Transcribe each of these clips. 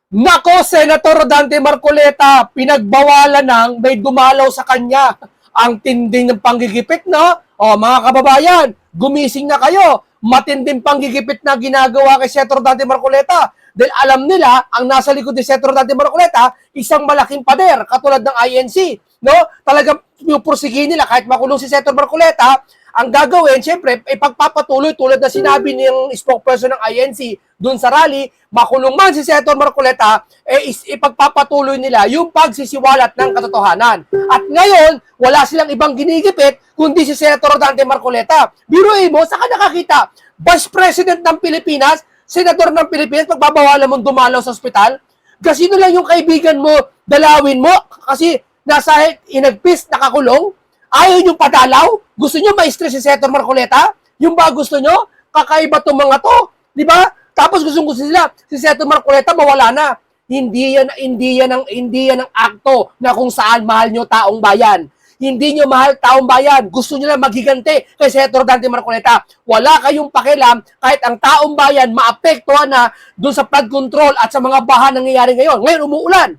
Nako, Senator Rodante Marcoleta, pinagbawalan ng may dumalaw sa kanya. Ang tinding ng panggigipit, no? O, mga kababayan, gumising na kayo. Matinding panggigipit na ginagawa kay Senator Rodante Marcoleta. Dahil alam nila, ang nasa likod ni Senator Rodante Marcoleta, isang malaking pader, katulad ng INC. No? Talagang pupursige nila kahit makulong si Senator Marcoleta, ang gagawin, syempre, ipagpapatuloy tulad na sinabi ng spokesperson ng INC dun sa rally, makulong man si Senator Marcoleta, ipagpapatuloy nila yung pagsisiwalat ng katotohanan. At ngayon, wala silang ibang ginigipit kundi si Senator Rodante Marcoleta. Biruin mo, saka nakakita, Vice President ng Pilipinas, Senador ng Pilipinas, pagbabawalan mong dumalaw sa ospital, gasino lang yung kaibigan mo, dalawin mo, kasi nasa inagpis, nakakulong, ayaw nyo padalaw? Gusto nyo ma-stress si Senator Marcoleta? Yung ba gusto nyo? Kakaiba tong mga to. Di ba? Tapos gusto nila, si Senator Marcoleta mawala na. Hindi yan ang akto na kung saan mahal nyo taong bayan. Hindi nyo mahal taong bayan. Gusto nyo lang magigante kay Senator Dante Marcoleta. Wala kayong pakialam kahit ang taong bayan maapektuhan na dun sa flood control at sa mga baha nangyayari ngayon. Ngayon, umuulan.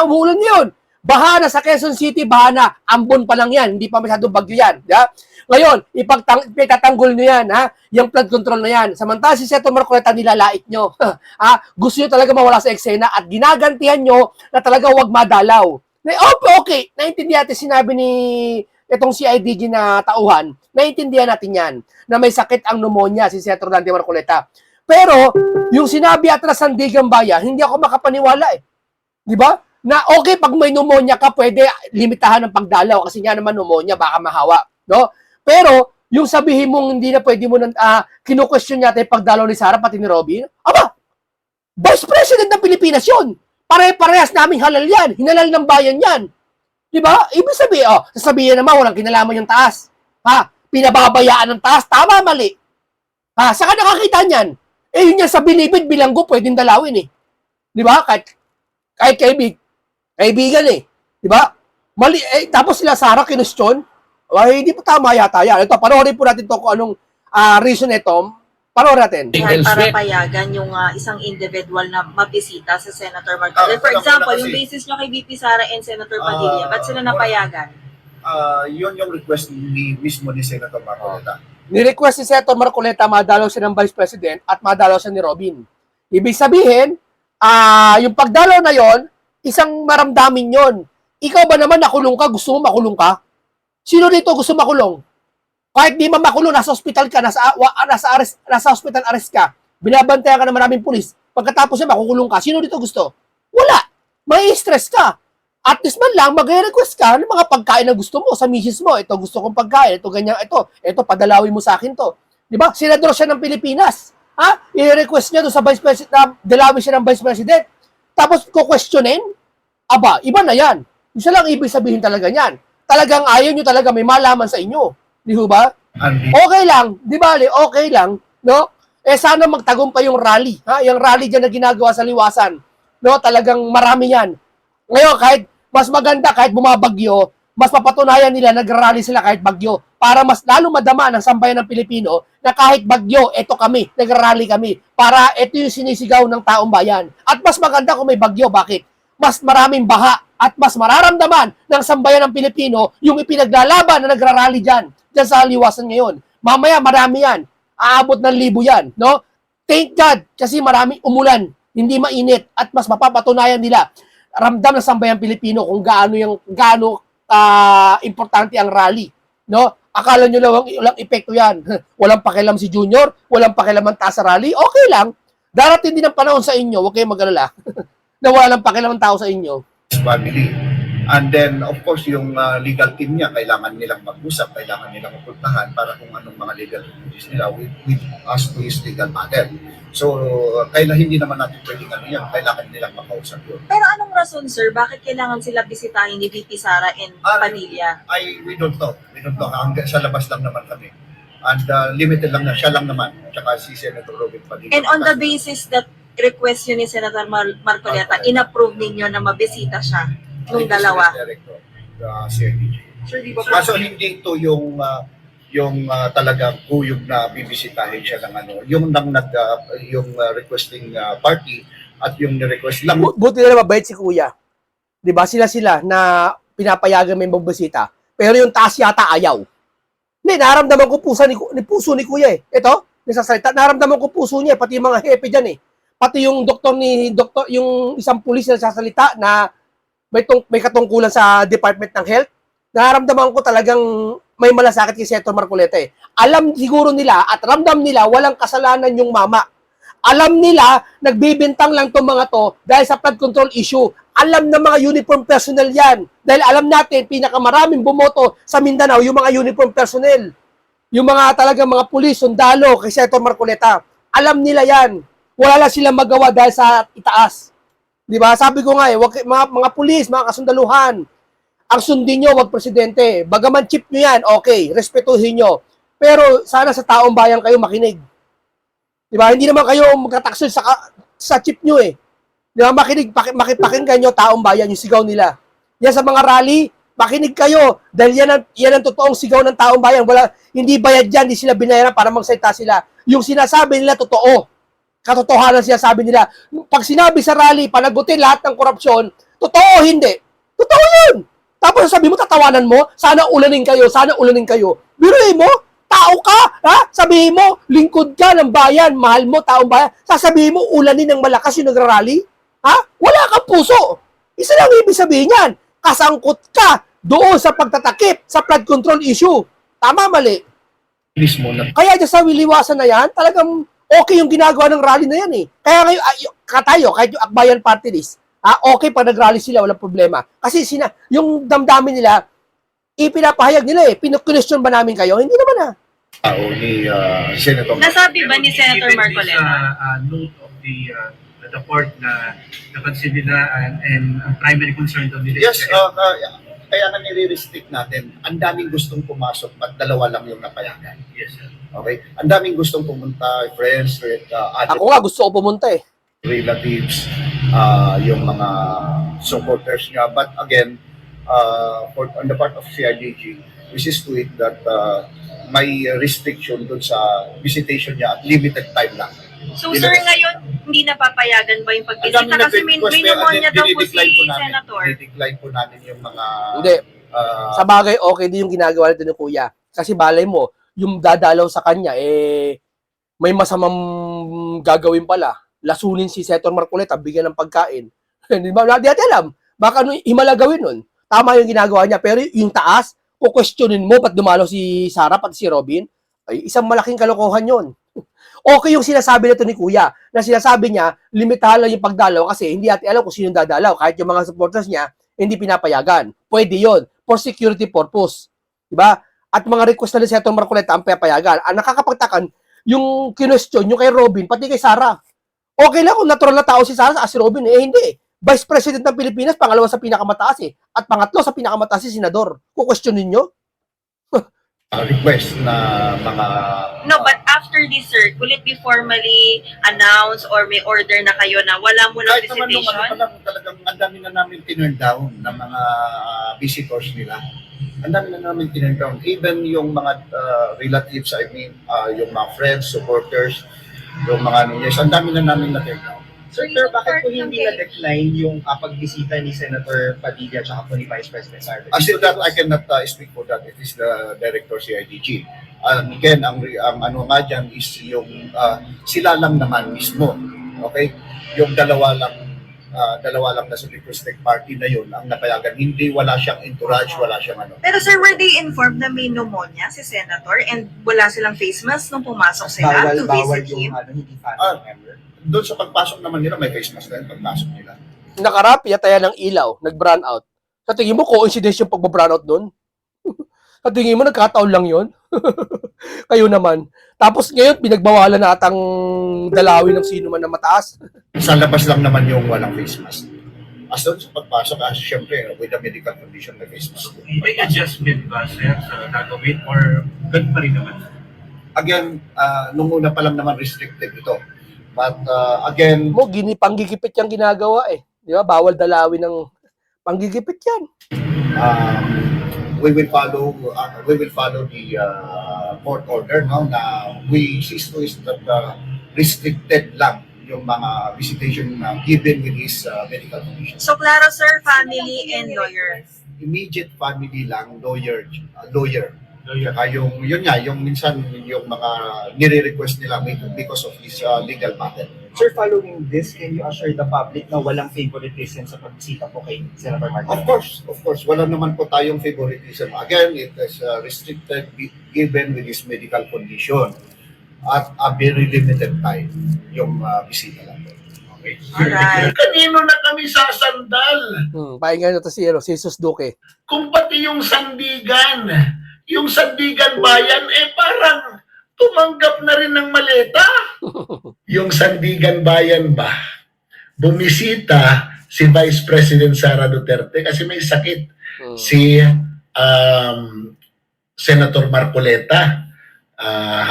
Umuulan ngayon. Baha na sa Quezon City, baha na. Ambon pa lang yan. Hindi pa masyadong bagyo yan. Yeah? Ngayon, ipagtatanggol nyo yan, ha? Yung flood control na yan. Samantala si Senator Marcoleta, nilalait nyo. Gusto nyo talaga mawala sa eksena at ginagantihan nyo na talaga huwag madalaw. Okay. Naintindihan natin sinabi ni itong CIDG na tauhan. Naintindihan natin yan na may sakit ang pneumonia si Senator Dante Marcoleta. Pero, yung sinabi at Sandigan Bayan, hindi ako makapaniwala eh. Di ba? Na okay, pag may pneumonia ka, pwede limitahan ng pagdalaw kasi nga naman pneumonia, baka mahawa. No? Pero, yung sabihin mong hindi na pwede mo kinu-question yata yung pagdalaw ni Sara pati ni Robin, aba, Vice President ng Pilipinas yun. Pare-parehas namin halal yan. Hinalal ng bayan yan. Di ba? Ibig sabihin, sasabihin naman, walang kinalaman yung taas. Pinababayaan ng taas, tama, mali. Saka nakakita niyan. Yun yan sa bilibid, bilanggo, pwedeng dalawin eh. Di ba? Kahit kaibigan eh. Di ba? Mali, tapos sila Sara kinustyon. Hindi po tama yata yan. Ito, panoorin po natin to kung anong reason ito. Panoorin natin. Para payagan yung isang individual na mabisita sa Senator Marcoleta. For example, yung basis nyo kay VP Sara and Senator Padilla, ba't sila napayagan? Yun yung request mismo ni Senator Marcoleta. Ni-request si Senator Marcoleta madalaw siya ng Vice President at madalaw siya ni Robin. Ibig sabihin, yung pagdalaw na yon, isang maramdamin yon. Ikaw ba naman nakulong ka, gusto mo makulong ka? Sino dito gusto makulong? Kahit di man makulong, nasa hospital ka, nasa hospital arrest ka, binabantayan ka ng maraming pulis, pagkatapos niya makukulong ka, sino dito gusto? Wala. May stress ka. At least man lang, mag-request ka ng mga pagkain na gusto mo sa misis mo. Ito gusto kong pagkain, ito ganyan, ito padalawin mo sa akin to. Di ba? Senador siya ng Pilipinas. I-request niya doon sa Vice President, dalawin siya ng Vice President. Tapos ko-questionin, aba, iba na yan. Isa lang ibig sabihin talaga niyan. Talagang ayaw nyo talaga may malaman sa inyo. Di ba? Okay lang. Di ba? Okay lang. No? Sana magtagumpay yung rally. Yung rally dyan na ginagawa sa Liwasan. No? Talagang marami yan. Ngayon, kahit mas maganda, kahit bumabagyo, mas papatunayan nila nag-rally sila kahit bagyo. Para mas lalo madama ng sambayan ng Pilipino na kahit bagyo, eto kami, nag-rally kami. Para ito yung sinisigaw ng taong bayan. At mas maganda kung may bagyo. Bakit? Mas maraming baha at mas mararamdaman ng sambayan ng Pilipino yung ipinaglalaban na nagrarally dyan sa Liwasan ngayon. Mamaya marami yan. Aabot ng 1,000 yan. No? Thank God kasi maraming umulan. Hindi mainit at mas mapapatunayan nila. Ramdam ng sambayan Pilipino kung gaano importante ang rally. No? Akala nyo lang epekto yan. Walang pakialam si Junior, walang pakialam ang taas sa rally. Okay lang. Darating din ang panahon sa inyo, huwag kayong mag-alala. Na walang pakialam ang tao sa inyo. Family. And then, of course, yung legal team niya, kailangan nilang mag-usap, kailangan nilang mapuntahan para kung anong mga legal duties nila with us to his legal matter. So, hindi naman natin pwedeng yan, kailangan nilang makausap yun. Pero anong rason, sir? Bakit kailangan sila bisitahin ni VP Sara and Padilla? We don't know. Hanggang sa labas lang naman kami. And limited lang na, siya lang naman, tsaka si Senator Robin Padilla. And on the basis that request yun ni Senator Marcoleta, in-approve ninyo na mabisita siya nung dalawa? Director, CIDG. Sure, di ba? Kaso hindi ito yung talagang kuyog na bibisitahin siya ng yung requesting party at yung request lang. Buti na mabait si Kuya. 'Di ba? Sila na pinapayagan may magbisita. Pero yung taas yata ayaw. Hindi, naramdaman ko puso ni Kuya eh. Ito, nasasalita, naramdaman ko puso niya, pati yung mga hepe dyan eh. Pati yung yung isang pulis na nasasalita na may katungkulan sa Department ng Health, naramdaman ko talagang may malasakit kay Senator Marcoleta eh. Alam siguro nila at ramdam nila walang kasalanan yung mama. Alam nila, nagbibintang lang itong mga to dahil sa flood control issue. Alam ng mga uniform personnel yan. Dahil alam natin, pinakamaraming bumoto sa Mindanao, yung mga uniform personnel. Yung mga talagang mga pulis, sundalo, kay Senator Marcoleta. Alam nila yan. Wala lang silang magawa dahil sa itaas. Di ba? Sabi ko nga mga pulis, mga kasundaluhan, ang sundin nyo, wag presidente. Bagaman chip nyo yan, okay, respetuhin nyo. Pero sana sa taong bayan kayo makinig. Di ba? Hindi naman kayo magkataksel sa chip nyo eh. Di ba? Makipakinggan nyo taong bayan, yung sigaw nila. Yan sa mga rally, makinig kayo. Dahil yan ang totoong sigaw ng taong bayan. Hindi bayad yan, hindi sila binayaran para magsalita sila. Yung sinasabi nila, totoo. Katotohanan sinasabi nila. Pag sinabi sa rally, panagutin lahat ng korupsyon, totoo hindi. Totoo yun. Tapos sabi mo, tatawanan mo, sana ulanin kayo. Biruin mo, tao ka, ha? Sabihin mo, lingkod ka ng bayan, mahal mo, taong bayan. Sasabihin mo, ulanin ng malakas yung nagrarally? Ha? Wala kang puso. Isa lang ibig sabihin yan. Kasangkot ka doon sa pagtatakip, sa flood control issue. Tama, mali. Mismo na Kaya dyan sa wiliwasan na yan, talagang okay yung ginagawa ng rally na yan eh. Kaya ngayon, kahit yung Akbayan Party List, okay pag nag-rally sila, walang problema. Kasi yung damdamin nila, ipinapahayag nila eh. Pinu-question ba namin kayo? Hindi naman ni Senator. Nasabi ba ni Senator Marcoleta? Note of the court na napansin nila and ang primary concern daw nila. Yes, kaya nga nire-restrict natin. Ang daming gustong pumasok, but dalawa lang yung napayagan. Yes, sir. Okay? Ang daming gustong pumunta, friends, Ako nga, gusto ko pumunta eh. relatives, yung mga supporters niya. But again, on the part of CIDG, we see to it that may restriction doon sa visitation niya at limited time lang. So sir, ngayon, hindi napapayagan ba yung pagbisita? Kasi may pneumonia daw po si Senator. Dinidecline po namin yung mga... Hindi. Sa bagay, okay din yung ginagawa nito ni Kuya. Kasi balay mo, yung dadalaw sa kanya, may masamang gagawin pala. Lasunin si Senator Marcoleta, bigyan ng pagkain. Hindi ba? Hindi natin alam. Baka himala gawin nun. Tama yung ginagawa niya. Pero yung taas, kukwestiyonin mo, ba't dumalaw si Sarah, pati si Robin? Ay, isang malaking kalokohan yon. Okay yung sinasabi nito ni Kuya, na sinasabi niya, limitahan lang yung pagdalaw kasi hindi natin alam kung sino dadalaw. Kahit yung mga supporters niya, hindi pinapayagan. Pwede yon for security purpose. Diba? At mga request na ni Senator Marcoleta ang papayagan. Ang nakakapagtakan, yung kinwestiyon, yung kay Robin, pati kay Sarah. Okay lang kung natural na tao si Sarah at si Robin. Hindi. Vice President ng Pilipinas, pangalawa sa pinakamataas eh. At pangatlo sa pinakamataas si Senador. Kukwestiyonin nyo? request na mga... No, but after this, sir, will it be formally announced or may order na kayo na wala mo ng kahit naman nung visitation? talagang ang dami na namin tinurn down ng mga visitors nila. Ang dami na namin tinurn down. Even yung mga relatives, yung mga friends, supporters, yung mga yes, ang dami na namin na-turn down. Sir, pero bakit po hindi na-decline yung pagbisita ni Senator Padilla at po ni Vice President Sara? As to that, I cannot speak for that. It is the director CIDG. Again, ang ano nga dyan is yung sila lang naman mismo. Okay? Yung dalawa lang na sa requested party na yun ang napayagan. Hindi, wala siyang entourage, wala siyang ano. Pero sir, were they informed na may pneumonia si Senator and wala silang face mask nung pumasok sila to Bawal visit yung him? hindi family member. Doon sa pagpasok naman nila, may face mask na yung pagpasok nila. Nakarapya tayo ng ilaw, nag-brown out. Sa tingin mo, coincidence yung pag-brown out doon? Sa tingin mo, nagkataon lang yon? Kayo naman. Tapos ngayon, pinagbawalan natang dalawin ng sino man na mataas. Sa labas lang naman yung walang face mask. As doon sa pagpasok, syempre, with the medical condition, may face mask. May adjustment ba, sir, sa gagawin or good pa rin naman? Again, nung una pa lang naman restricted ito. But again, Panggigipit yung ginagawa eh. Di ba? Bawal dalawin ng panggigipit yan. we will follow the court order no na we see to is that restricted lang yung mga visitation given with his medical condition. So, klaro, sir, family and lawyer. Immediate family lang, lawyer. Saka yun nga, yung minsan yung mga nire-request nila because of his legal matter. Sir, following this, can you assure the public na walang favoritism sa pagbisita po kay Senator Marcoleta? Of course, wala naman po tayong favoritism. Again, it is restricted given with his medical condition at a very limited time yung bisita lang. Okay. Alright. Kanino na kami sasandal? Pakinggan nyo to si Jesus Duque. Kung pati yung sandigan bayan, parang tumanggap na rin ng maleta. Yung sandigan bayan ba, bumisita si Vice President Sara Duterte kasi may sakit si Senator Marcoleta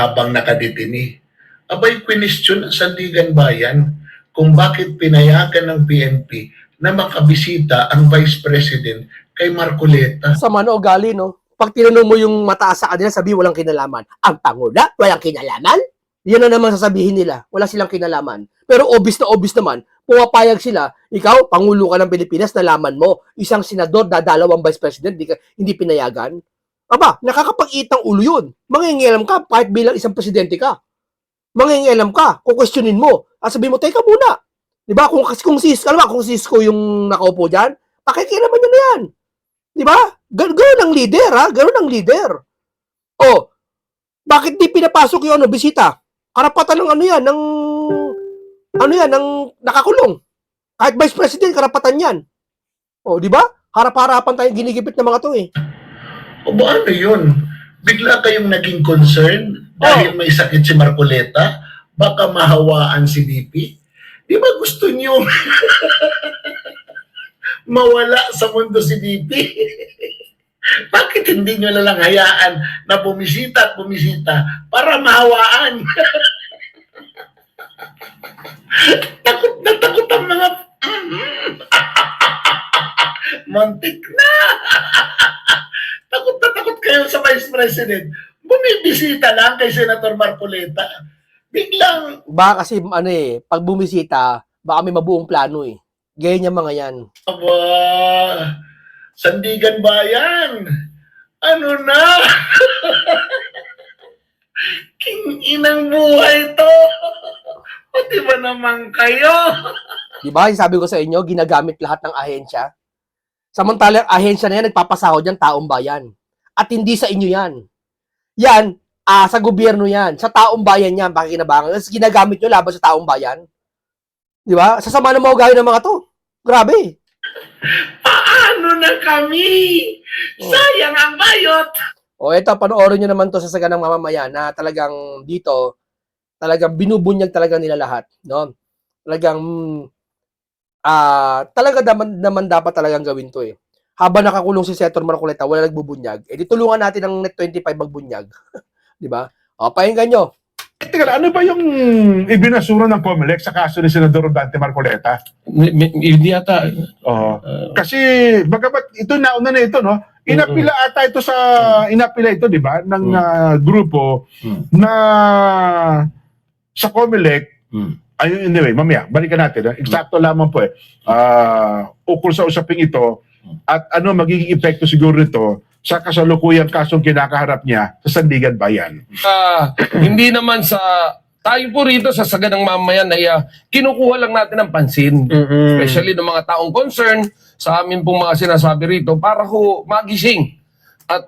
habang nakadetini. Abay, question ng sandigan bayan kung bakit pinayagan ng PNP na makabisita ang Vice President kay Marcoleta. Sama na ugali, no? Pag tinanong mo yung mataas sa kanila, sabi walang kinalaman. Ang Pangulo, walang kinalaman? Yan na naman sasabihin nila. Wala silang kinalaman. Pero obvious naman, pumapayag sila, ikaw, Pangulo ka ng Pilipinas, nalaman mo, isang senador, dadalawang Vice President, hindi pinayagan. Aba, nakakapag-itang ulo yun. Mangingialam ka, kahit bilang isang presidente ka. Mangingialam ka, kukwestiyonin mo. At sabihin mo, teka muna. Diba? Kung Cisco yung nakaupo dyan, pakikialaman nyo na yan. Diba? Ganoon ang leader, ha? Ganoon ang leader. Oh, bakit di pinapasok yung bisita? Karapatan ng ng nakakulong. Kahit Vice President, karapatan yan. Oh, di ba? Harap-harapan tayong ginigipit ng mga to eh. O ba ano yun? Bigla kayong naging concern dahil may sakit si Marcoleta? Baka mahawaan si VP? Di ba gusto niyo mawala sa mundo si VP? Bakit hindi nyo lang hayaan na bumisita para mahawaan? Takot na takot ang mga Montik na! Takot na takot kayo sa Vice President. Bumibisita lang kay Senator Marcoleta. Biglang, Baka kasi pag bumisita, baka may mabuong plano eh. Ganyan yung mga yan. aba, sandigan bayan. Ano na? King inang buhay to. Pati ba naman kayo? Di ba? Sabi ko sa inyo, ginagamit lahat ng ahensya. Samantalang ahensya na yan, nagpapasahod yan, taong bayan. At hindi sa inyo yan. Yan, sa gobyerno yan. Sa taong bayan yan, pakikinabangan. Tapos ginagamit nyo laban sa taong bayan. Di ba? Sasama ng mga ugali ng mga to. Grabe. Paano na kami? Sayang ang bayot. O eto, panoorin nyo naman to sa saganang mamamayan na talagang dito, talagang binubunyag talaga nila lahat. No? Talagang, talaga naman dapat talagang gawin to eh. Habang nakakulong si Senator Marcoleta, wala nagbubunyag. Eh, di tulungan natin ang Net25 magbunyag. Di ba? O, pakinggan nyo. Teka, ano ba yung ibinasura ng COMELEC sa kaso ni Senador Dante Marcoleta? Hindi ata. Oo. Kasi, bagamat ito nauna na ito, no? Inapila ata ito inapila ito, di ba? Ng grupo na sa COMELEC, ayun, anyway, mamaya, balikan natin. Eksakto lamang po eh. Ukol sa usaping ito, at ano magiging epekto siguro nito sa kasalukuyang kasong kinakaharap niya sa Sandigan Bayan. Hindi naman tayo po rito sa saganang mamayan ay kinukuha lang natin ng pansin. Especially ng mga taong concern sa amin pong mga sinasabi rito para ho magising at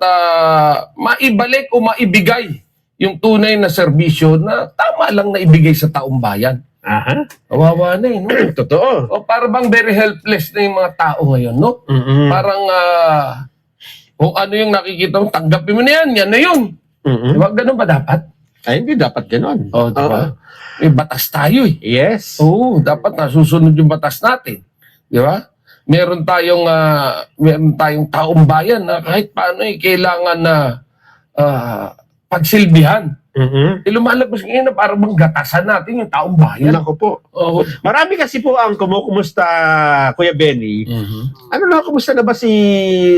maibalik o maibigay yung tunay na serbisyo na tama lang na ibigay sa taong bayan. Aha. Kawawa na eh, no? Totoo. O para bang very helpless na yung mga tao ngayon, no? Parang kung ano yung nakikita mo, tanggapin mo na yan, yan na yun. Diba, ganun ba dapat? Ay, hindi dapat gano'n. O, diba? May batas tayo eh. Yes. Oo, dapat nasusunod yung batas natin. Di ba? Meron tayong taong bayan na kahit paano eh, kailangan na pagsilbihan. Lumalabas ngayon na parang bang gatasan natin yung taong bayan. Nako po. Oo. Marami kasi po ang kumusta, Kuya Benny. Ano na, kumusta na ba si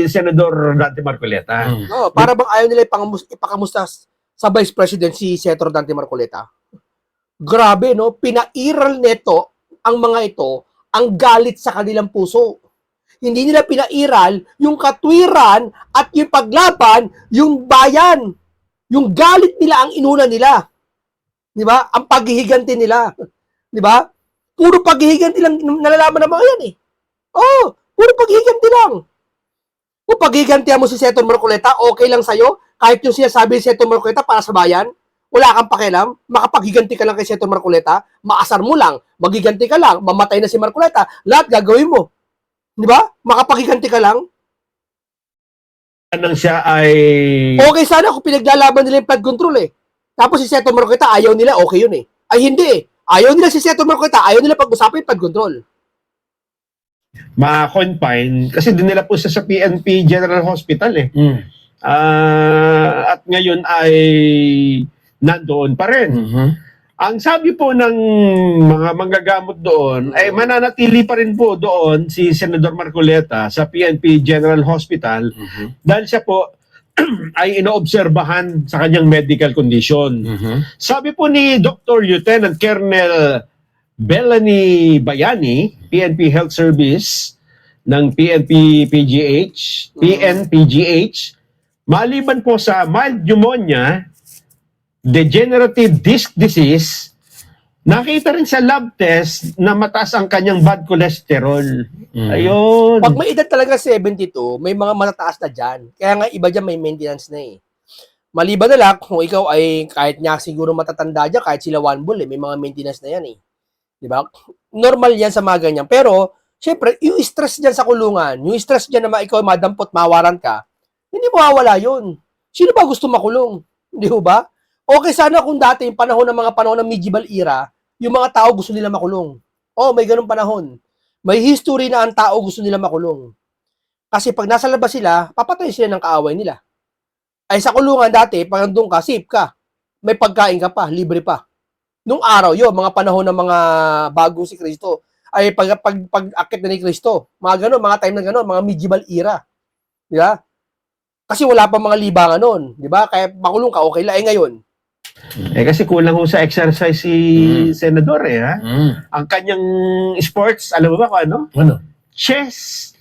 Senador Dante Marcoleta? No, para bang ayaw nila ipakamusta sa Vice President si Senator Dante Marcoleta? Grabe, no? Pinairal neto ang mga ito ang galit sa kanilang puso. Hindi nila pinairal yung katwiran at yung paglaban, yung bayan. Yung galit nila ang inuna nila. Di ba? Ang paghihiganti nila. Di ba? Puro paghihiganti lang nalalaman ng mga yan eh. Oh, puro paghihiganti lang. Kung paghihigantihan mo si Senator Marcoleta, okay lang sa'yo? Kahit yung sinasabi ni Senator Marcoleta para sa bayan? Wala kang pakialam, makapaghiganti ka lang kay Senator Marcoleta, maasar mo lang, maghiganti ka lang, mamatay na si Marcoleta, lahat gagawin mo. Di ba? Makapaghiganti ka lang. Nang siya ay... Okay sana kung pinaglalaban nila yung flood control eh. Tapos si Senator Marcoleta, ayaw nila, okay yun eh. Ay hindi eh. Ayaw nila si Senator Marcoleta, ayaw nila pag-usapan yung flood control. ma-confine kasi din nila po siya sa PNP General Hospital eh. At ngayon ay nandoon pa rin. Ang sabi po ng mga manggagamot doon ay mananatili pa rin po doon si Senador Marcoleta sa PNP General Hospital dahil siya po ay inoobserbahan sa kanyang medical condition. Sabi po ni Dr. Lieutenant Colonel Bellany Bayani, PNP Health Service ng PNPGH, maliban po sa mild pneumonia, degenerative disc disease, nakita rin sa lab test na mataas ang kanyang bad cholesterol. Ayun. Pag may edad talaga 72, may mga matataas na dyan. Kaya nga iba dyan may maintenance na eh. Maliban na lang kung ikaw ay kahit niya siguro matatanda dyan, kahit sila one bull eh, may mga maintenance na yan eh. Diba? Normal yan sa mga ganyan. Pero, syempre, yung stress dyan sa kulungan, yung stress dyan na ikaw madampot, mawaran ka, hindi mawawala yun. Sino ba gusto makulong? Hindi ba? Okay sana kung dati, yung panahon ng mga panahon ng medieval era, yung mga tao gusto nila makulong. Oh, may ganung panahon. May history na ang tao gusto nila makulong. Kasi pag nasa labas sila, papatay sila ng kaaway nila. Ay sa kulungan dati, pag nandun ka, safe ka. May pagkain ka pa, libre pa. Nung araw yun, mga panahon ng mga bagong si Kristo, ay pag-akit na ni Kristo, mga ganun, mga time na ganun, mga medieval era. Di ba? Kasi wala pa mga libangan nun. Di ba? Kaya makulong ka, okay lang. Eh ngayon, Kasi kulang ho sa exercise si Senador eh. Ha? Ang kanyang sports, alam mo ba kung ano? Ano? Chess.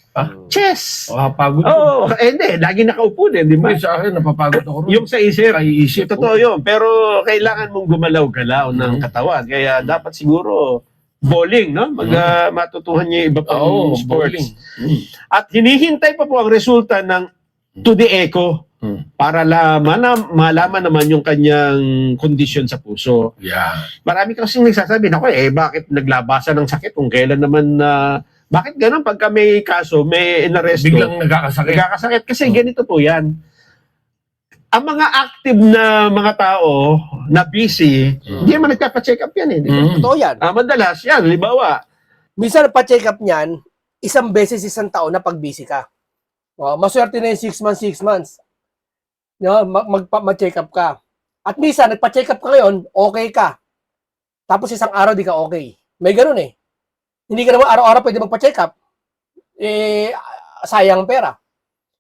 Chess. Pagod. Oo, hindi. Lagi nakaupo din, di ba? May sa akin, napapagod ako rin. Yung sa isip, Isip. totoo yun. Pero kailangan mong gumalaw-galaw ng katawan. Kaya dapat siguro bowling, no? Matutuhan niya yung iba pang sports. At hinihintay pa po ang resulta ng to the echo para malaman naman yung kanyang kondisyon sa puso. Yeah. Marami kasing nagsasabi, nako bakit naglabasa ng sakit kung kailan naman bakit ganun pagka may kaso, may inaresto? Biglang nagkakasakit. Nagkakasakit kasi ganito po yan. Ang mga active na mga tao na busy, hindi naman nagpapacheck up yan eh. Di ba? totoo yan. Madalas yan, halimbawa, Minsan pa-check up niyan, isang beses isang taon na pag-busy ka. Maswerte na yung 6 months, 6 months. No, mag-check up ka. At minsan, nagpa-check up ka ngayon, okay ka. Tapos isang araw di ka okay. May ganun eh. Hindi ka naman araw-araw pwede magpa-check up. Sayang pera.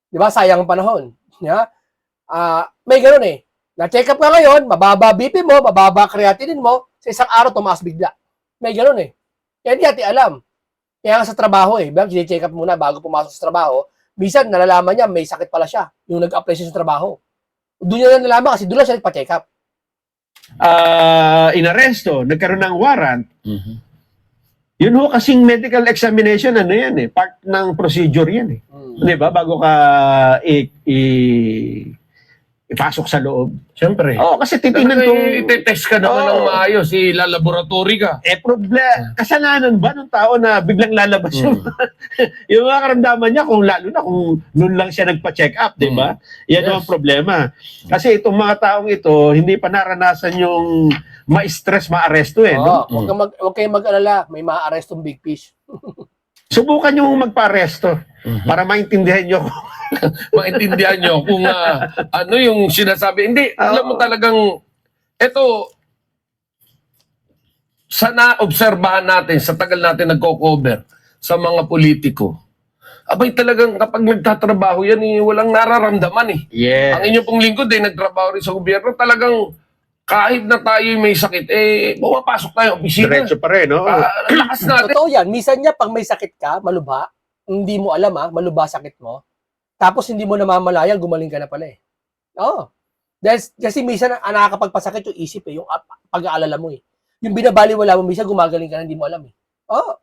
Di ba? Sayang panahon. Yeah? May ganun eh. Na-check up ka ngayon, mababa BP mo, mababa creatinine mo, sa isang araw tumaas bigla. May ganun eh. Kaya hindi natin alam. Kaya nga sa trabaho eh, check up muna bago pumasok sa trabaho. Minsan, nalalaman niya, may sakit pala siya. Yung nag-apply siya sa trabaho. Doon niya nalalaman kasi doon lang siya nagpa-check up. inaresto, nagkaroon ng warrant, yun ho kasing medical examination, ano yan eh, part ng procedure yan eh. Di ba? Bago ka ipasok sa loob. Siyempre. Oo, kasi titingnan kung... Ite-test ka naman ng maayos, lalaboratory ka. Kasalanan ba ng tao na biglang lalabas yung mga karamdaman niya kung lalo na kung noon lang siya nagpa-check up, di ba? Yan ang problema. Kasi itong mga taong ito, hindi pa naranasan yung ma-stress, ma-aresto eh. No? Huwag kayong mag-alala, may ma-arrestong big fish. Subukan nyo magpa-aresto para maintindihan nyo. Maintindihan nyo kung ano yung sinasabi. Hindi, alam mo talagang, eto, sa na-obserbahan natin, sa tagal natin nagko-cover sa mga politiko, abay talagang kapag nagtatrabaho yan, walang nararamdaman eh. Yeah. Ang inyo pong lingkod nagtrabaho rin sa gobyerno, talagang kahit na tayo may sakit, pumapasok tayo opisina. Diretso pa rin, no? Lakas natin. Totoo yan. Minsan niya, pag may sakit ka, malubha, hindi mo alam malubha sakit mo. Tapos hindi mo namamalayan, gumaling ka na pala eh. Oo. Kasi minsan, nakakapagpasakit yung isip yung pag-aalala mo eh. Yung binabaliwala mo, minsan gumagaling ka na, hindi mo alam eh. Oo.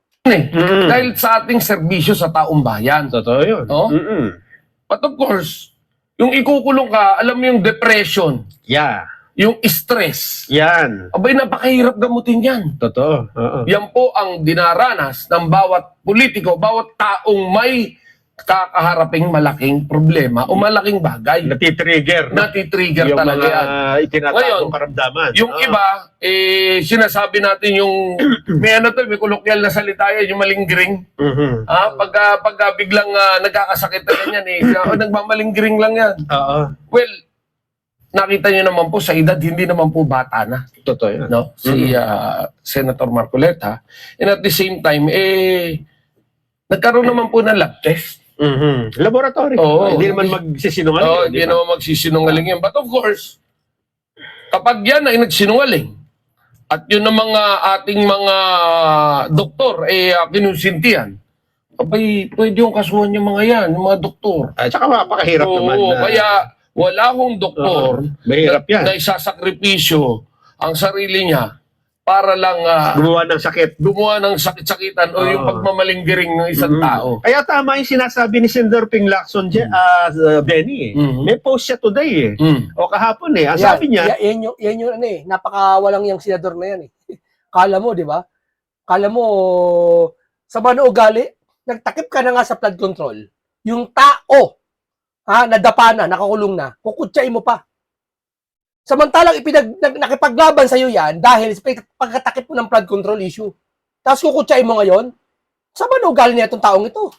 Dahil sa ating serbisyo sa taong bayan. Totoo yun. No? But of course, yung ikukulong ka, alam mo yung depression, Yeah. yung stress. Yan. Abay, napakahirap gamutin yan. Totoo. Oo. Yan po ang dinaranas ng bawat politiko, bawat taong may kakaharaping malaking problema o malaking bagay. Natitrigger. No? Natitrigger Yung talaga yan. mga itinatagong Ngayon, karamdaman. Yung iba, sinasabi natin yung, may may kolokyal na salita yan, yung malinggering. Pag biglang nagkakasakit na ganyan, nagmamalinggering lang yan. Oo. Well, nakita nyo naman po sa edad, hindi naman po bata na. Totoo yan. No? Si Senator Marcoleta. And at the same time, nagkaroon naman po ng lab test. Laboratory. Oo. Hindi naman magsisinungaling. Oo, hindi naman magsisinungaling yan. But of course, kapag yan ay nagsinungaling, at yun ang mga ating mga doktor kinusintihan, abay, pwede yung kasuhan yung mga yan, yung mga doktor. At saka mapakahirap naman. Kaya wala hong doktor mahirap yan. na isasakripisyo ang sarili niya para lang Gumawa ng sakit. gumawa ng sakit-sakitan o yung pagmamalinggering ng isang tao. Kaya tama yung sinasabi ni Senator Ping Lacson, Benny. May post siya today o kahapon Ang sabi niya, Yan yung napakawalang yung senador na yan eh. Kala mo, di ba? Kala mo, sa mga ugali, nagtakip ka na nga sa flood control. Yung tao, nadapa na, nakakulong na, kukutsain mo pa. Samantalang nakipaglaban sa'yo yan dahil sa pagkatakip mo ng flood control issue. Tapos kukutsain mo ngayon, sa manugal niya itong taong ito.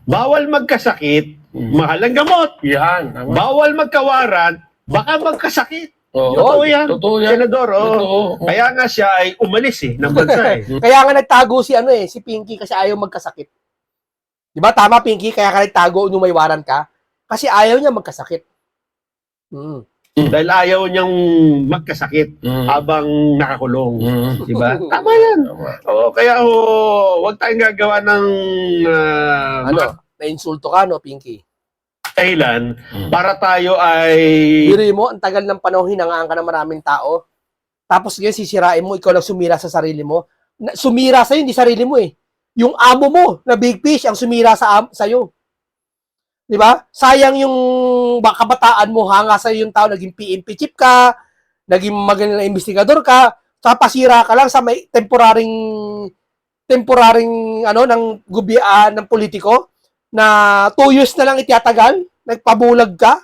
bawal magkasakit, mahal ang gamot. Yan. Tama. Bawal magkawaran, baka magkasakit. Oo. Totoo yan. Totoo yan. Senador, Totoo. Kaya nga siya ay umalis ng bansa Kaya nga nagtago si Pinky kasi ayaw magkasakit. Di ba? Tama, Pinky? Kaya ka nagtago nung may waran ka? Kasi ayaw niya magkasakit. Dahil ayaw niyang magkasakit habang nakakulong. Diba? Tama yan. Oo, kaya wag tayong gagawa ng Na-insulto ka, no, Pinky? dahilan para tayo ay... Biri mo, ang tagal ng panahon, hinangaan ka ng maraming tao. Tapos ngayon, sisirain mo, ikaw lang sumira sa sarili mo. Sumira sa'yo, hindi sarili mo eh. Yung amo mo, na big fish, ang sumira sa'yo. Di ba? Sayang yung kabataan mo, hanga sa'yo yung tao, naging PNP chief ka, naging magaling na investigador ka, sa pasira ka lang sa may temporaring ng politiko na 2 years na lang itiyatagal, nagpabulag ka,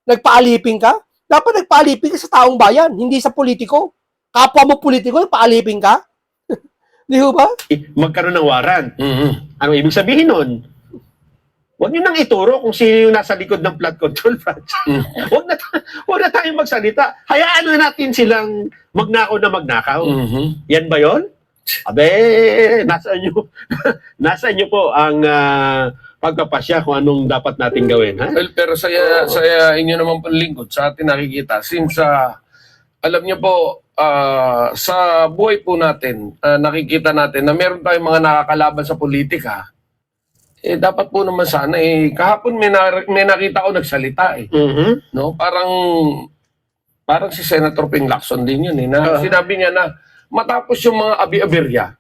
nagpaalipin ka. Dapat nagpaalipin ka sa taong bayan, hindi sa politiko. Kapwa mo politiko, nagpaalipin ka. Di ba? magkaroon ng waran. Ano ibig sabihin nun? Huwag nyo nang ituro kung sino yung nasa likod ng flood control project. Huwag na tayong magsalita. Hayaan na natin silang magnakaw na magnakaw. Yan ba yon? Abe, nasa inyo po ang pagpapasya kung anong dapat natin gawin. Ha? Well, pero saya inyo naman panlingkod sa atin nakikita. Since, alam niyo po, sa buhay po natin, nakikita natin na meron tayong mga nakakalaban sa politika. Dapat po naman sana, kahapon may nakita ko nagsalita no? Parang si Senator Ping Lacson din yun na sinabi niya na matapos yung mga abi-aberya,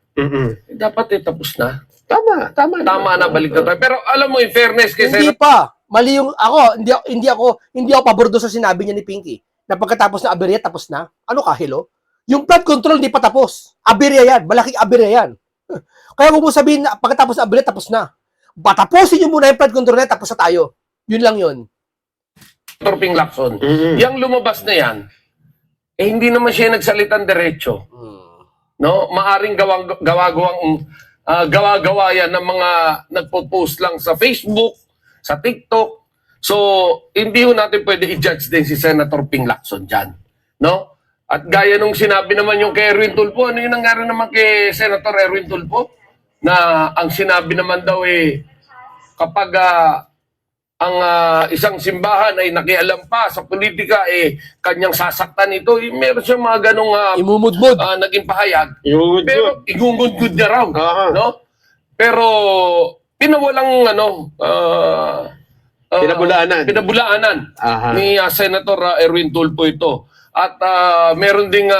dapat tapos na. Tama na, balik na tayo. Pero alam mo, in fairness kay Hindi pa. Mali yung hindi ako pabor doon sa sinabi niya ni Pinky. Na pagkatapos na aberya, tapos na. Ano ka, hello? Yung flood control hindi pa tapos. Aberya yan. Malaking aberya yan. Kaya kung mo sabihin na pagkatapos na aberya, tapos na. Patapusin nyo muna yung flood control na, tapos na tayo. Yun lang yun. Senator Ping Lacson, yung lumabas na yan, hindi naman siya nagsalitang diretso. No? Maaring gawa-gawa yan ng mga nagpo-post lang sa Facebook, sa TikTok. So, hindi ho natin pwede i-judge din si Senator Ping Lacson dyan. No? At gaya nung sinabi naman yung kay Erwin Tulfo, ano yung nangyari naman kay Senator Erwin Tulfo? Na ang sinabi naman daw kapag isang simbahan ay nakialam pa sa politika, kanyang sasaktan ito. Meron siya mga ganong Imumudmud. naging pahayag. Yung Pero igungud-gud niya raw. Aha. No? Pero pinawalang pinabulaanan Aha. ni Senator Erwin Tulfo ito. At meron ding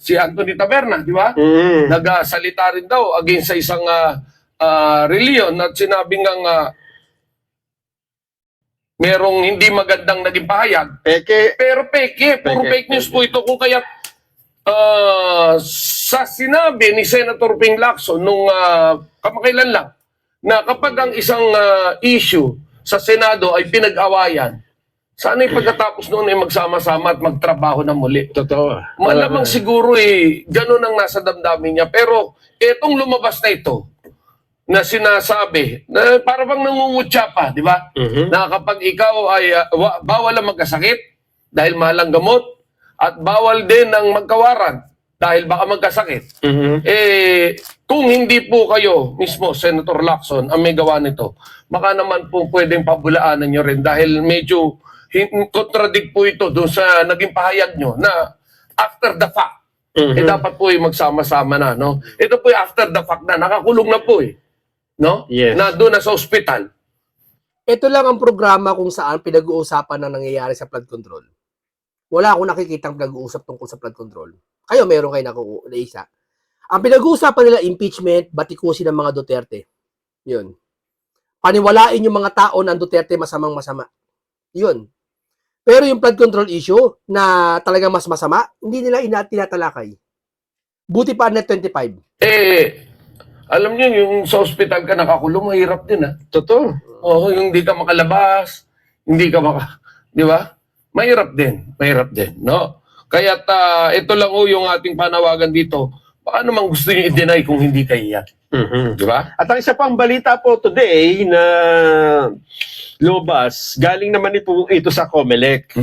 si Anthony Taberna, di ba? Mm. Nagsalita rin daw against sa isang reliyon at sinabing merong hindi magandang naging pahayag. Peke. Pero puro fake news po ito. Kung kaya sa sinabi ni Senator Ping Lacson nung kamakailan lang na kapag ang isang issue sa Senado ay pinag-awayan, sana pagkatapos noon ay magsama-sama at magtrabaho na muli. Totoo. Malamang siguro ganun ang nasa damdamin niya. Pero etong lumabas na ito, na sinasabi, na para bang nangungutya pa, di ba? Mhm. Na kapag ikaw ay bawal ang magkasakit dahil mahal ang gamot at bawal din ang magkawaran dahil baka magkasakit. Mhm. Kung hindi po kayo mismo, Senator Lacson, ang may gawa nito, baka naman po pwedeng pabulaanan nyo rin dahil medyo contradict po ito doon sa naging pahayag nyo na after the fact, Mhm. dapat po magsama-sama na, no? Ito po after the fact na, nakakulong na po no? Yes. Na doon na sa ospital. Ito lang ang programa kung saan pinag-uusapan na nangyayari sa flood control. Wala akong nakikitang pinag-uusap tungkol sa flood control. Kayo, meron kayo na isa. Ang pinag-uusapan nila, impeachment, batikusin ng mga Duterte. Yun. Paniwalain yung mga tao ng Duterte masamang-masama. Yun. Pero yung flood control issue na talagang mas masama, hindi nila tinatalakay. Buti pa net 25. Alam niyo, yung sa ospital ka nakakulong, mahirap din, Totoo. Oo, yung hindi ka makalabas, hindi ka di ba? Mahirap din, no? Kaya ito lang yung ating panawagan dito. Baka naman gusto niyo i-deny kung hindi kayo yan. Mhm. Di ba? At ang isa pang balita po today na lumabas, galing naman ito sa COMELEC.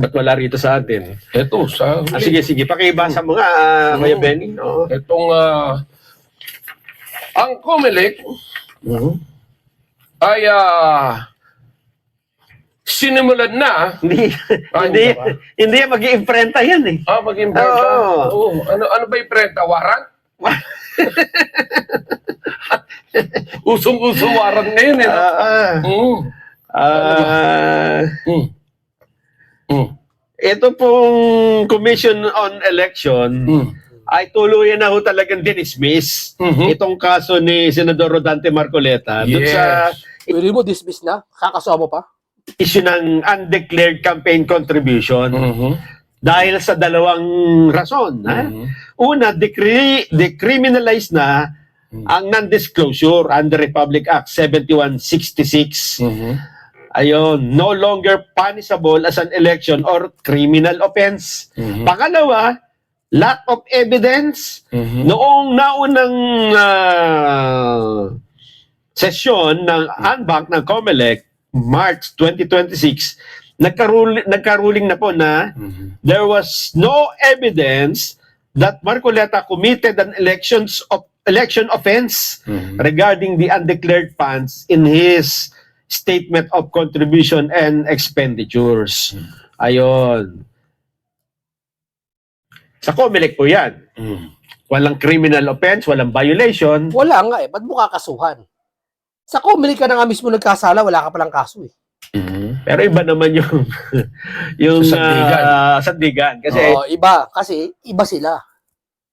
Ba't wala rito sa atin? Ito, sa Sige, pakibasa mo nga, Kuya Benny. Oo. itong ang COMELEC ay sinimulan na. Hindi, Ay, hindi, hindi ba? hindi yan mag-iimprenta yan eh. Mag-imprenta. Oo. Ano ba imprenta? Warrant? Usong-uso warrant ngayon no? Ito pong Commission on Election ay tuluyan na ho talagang dinismiss itong kaso ni Senador Rodante Marcoleta dun sa Pwede mo dismiss na? Kakasuha mo pa? issue ng undeclared campaign contribution dahil sa dalawang rason. Una, decriminalize na ang non-disclosure under Republic Act 7166. Ayun, no longer punishable as an election or criminal offense. Pangalawa, lack of evidence. Noong naunang sesyon ng ANBAC ng COMELEC, March 2026, nagkaruling na po na there was no evidence that Marcoleta committed an election offense regarding the undeclared funds in his statement of contribution and expenditures. Ayon. Sa COMELEC po yan. Walang criminal offense, walang violation. Wala nga Ba't mo kakasuhan? Sa COMELEC ka na nga mismo nagkasala, wala ka palang kaso Pero iba naman yung sandigan. Kasi iba. Kasi iba sila.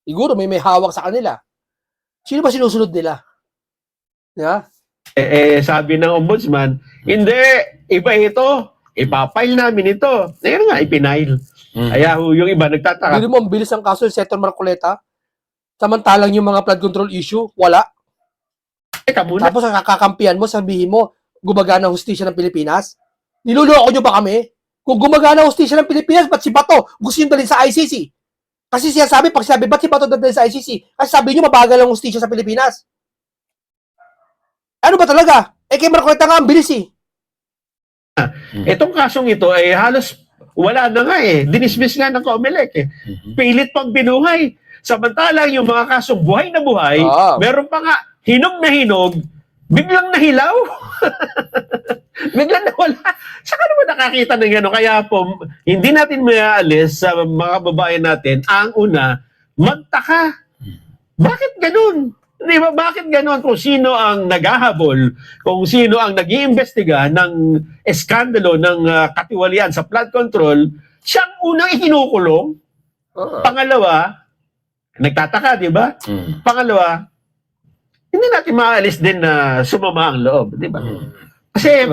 Siguro may hawak sa kanila. Sino ba sinusunod nila? Yeah? sabi ng ombudsman, hindi, iba ito. Ipapile namin ito. Ngayon nga, ipinail. Kaya yung iba nagtataka. Hindi mo ang bilis ang kaso ni Senator Marcoleta. Samantalang yung mga flood control issue, wala. Teka muna. Tapos ang kakampihan mo, sabihin mo, gumagana ang hustisya ng Pilipinas? Niluloko nyo ba kami? Kung gumagana ang hustisya ng Pilipinas, ba't si Bato gusto nyo dalhin sa ICC? Kasi siya sabi, ba't si Bato dalhin sa ICC? Kasi sabi nyo, mabagal ang hustisya sa Pilipinas. Ano ba talaga? Kay Marcoleta nga ang bilis Itong kasong ito ay halos wala na nga Dinismiss nga ng COMELEC Pilit pang binuhay. Samantalang yung mga kasong buhay na buhay, meron pa nga hinog na hinog, biglang nahilaw. Bigla nawala. Saka naman nakakita ng gano'n. Kaya po, hindi natin mayaalis sa mga kababayan natin, ang una, magtaka. Bakit ganun? Di ba? Bakit ganun? Kung sino ang naghahabol, kung sino ang nag-iimbestiga ng eskandalo ng katiwalian sa flood control, siyang unang ikinukulong. Pangalawa, nagtataka, di ba? Pangalawa, hindi natin maaalis din na sumama ang loob, di ba? Kasi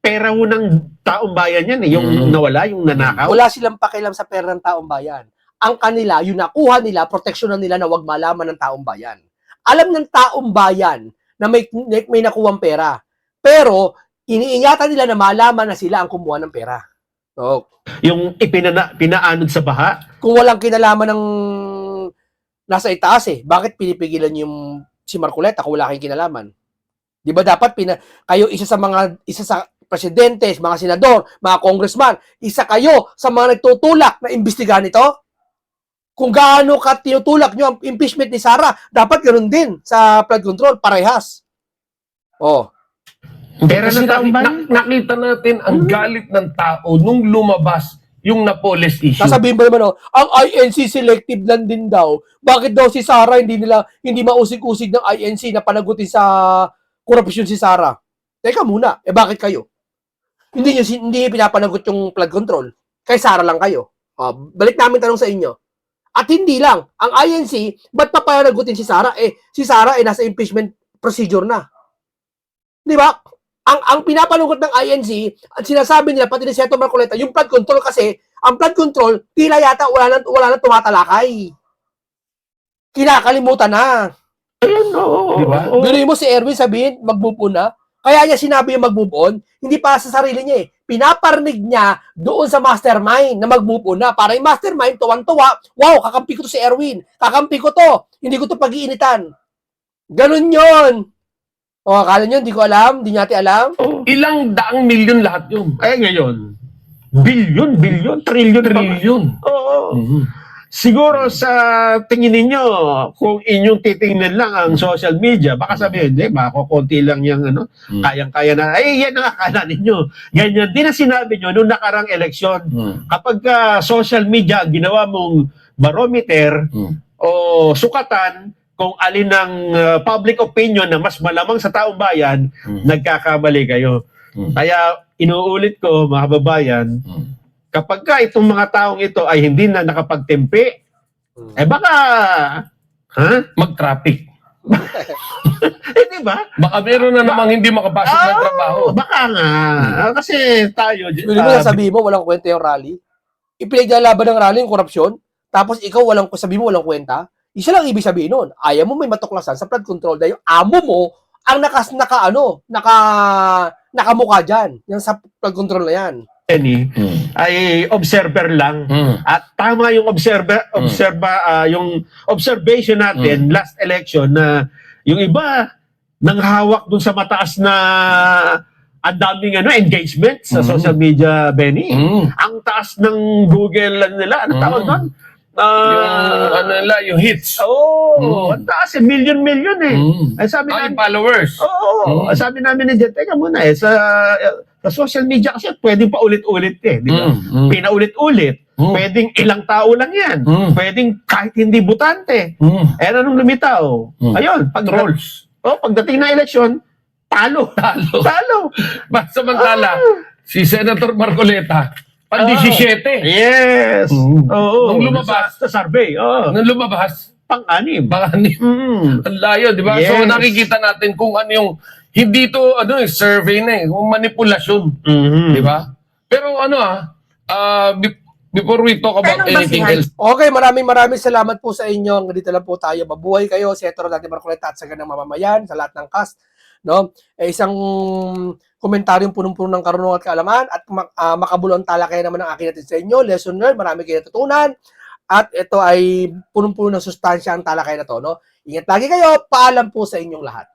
pera ho ng taong bayan yan, yung nawala, yung nanakaw. Wala silang pakialam sa pera ng taong bayan. Ang kanila, yung nakuha nila, proteksyonan nila na wag malaman ng taong bayan. Alam ng taong bayan na may nakuwang pera. Pero, iniingatan nila na malaman na sila ang kumuha ng pera. So, Yung pinaanod sa baha. kung walang kinalaman ng nasa itaas bakit pinipigilan yung si Marcoleta kung wala kayong kinalaman? Di ba dapat kayo isa sa presidente, mga senador, mga congressman, isa kayo sa mga nagtutulak na imbestigahan ito? Kung gaano ka tinutulak nyo ang impeachment ni Sara, dapat ganoon din sa flood control, parehas. Pera Kasi ng taong bayan. nakita natin ang galit ng tao nung lumabas yung Napoles issue. Sasabihin ba naman, ang INC selective lang din daw. Bakit daw si Sara hindi mausig-usig ng INC na panagutin sa korupsyon si Sara? Teka muna, bakit kayo? Hindi pinapanagot yung flood control. Kay Sara lang kayo. Balik namin tanong sa inyo. At hindi lang, ang INC, ba't papanagutin si Sara? Si Sara nasa impeachment procedure na. Di ba? Ang pinapanagot ng INC, at sinasabi nila, pati ni Senator Marcoleta, yung flood control kasi, ang flood control, tila yata wala nang tumatalakay. Kinakalimutan na. Di ba? Biruin mo si Erwin sabihin, mag-move on na. Kaya niya sinabi yung mag-move on, hindi para sa sarili niya Pinaparinig niya doon sa mastermind na mag-move on na. Para yung mastermind, tuwang-tuwa, wow, kakampi ko to si Erwin. Kakampi ko to. Hindi ko to pag-iinitan. Ganun yon. Akala nyo, hindi ko alam, hindi natin alam. Ilang daang milyon lahat yun. Ngayon, bilyon, trilyon. Oo. Siguro sa tingin ninyo, kung inyong titingnan lang ang social media, baka sabihin, konti lang yung kayang-kaya na, yan ang akala ninyo. Ganyan din ang sinabi nyo nung nakarang eleksyon. Kapag social media ang ginawa mong barometer o sukatan, kung alin ang public opinion na mas malamang sa taong bayan, nagkakamali kayo. Kaya inuulit ko, mga kababayan, kapag ka itong mga taong ito ay hindi na nakapagtempe, baka, mag-traffic. di ba? Baka meron na namang hindi makapasok ng trabaho. Baka nga. Kasi tayo, Hindi mo sabihin mo, walang kwenta yung rally. Ipinaglalaban ng rally yung korupsyon, tapos ikaw sabihin mo walang kwenta. Isa lang ibig sabihin nun, ayaw mo may matuklasan sa flood control dahil yung amo mo ang nakamukha dyan. Yan sa flood control na yan. Ay observer lang. At tama yung yung observation natin last election na yung iba nang hawak dun sa mataas na ang daming engagement sa social media, Benny. Ang taas ng Google nila, ano tawag doon? Yung hits. Ang taas million Ay sabi namin, followers. sabi namin ni Jet, teka muna sa social media kasi pwedeng paulit-ulit di ba? Pinaulit-ulit. Pwedeng ilang tao lang yan. Pwedeng kahit hindi butante. Anong lumitaw? Ayun, Trolls. pagdating na eleksyon, talo. Samantala, si Senator Marcoleta, pang-17. Yes. Nung lumabas. Sa survey. Nung lumabas, pang-anim. Ang layo, di ba? Yes. So nakikita natin kung ano yung, hindi to, survey na kung manipulasyon. Di ba? Pero before we talk about Anong anything basihan? else, Okay, maraming salamat po sa inyo. Dito lang po tayo. Mabuhay kayo, Senator Dante Marcoleta at sa ganang mamamayan, sa lahat ng cast. No? Isang komentaryong punong-puno ng karunungan at kaalaman at makabulong talakayan naman ang akin natin sa inyo. Lesson learned, marami kayo natutunan. At ito ay punong-puno ng sustansya ang talakayan na to. No? Ingat lagi kayo. Paalam po sa inyong lahat.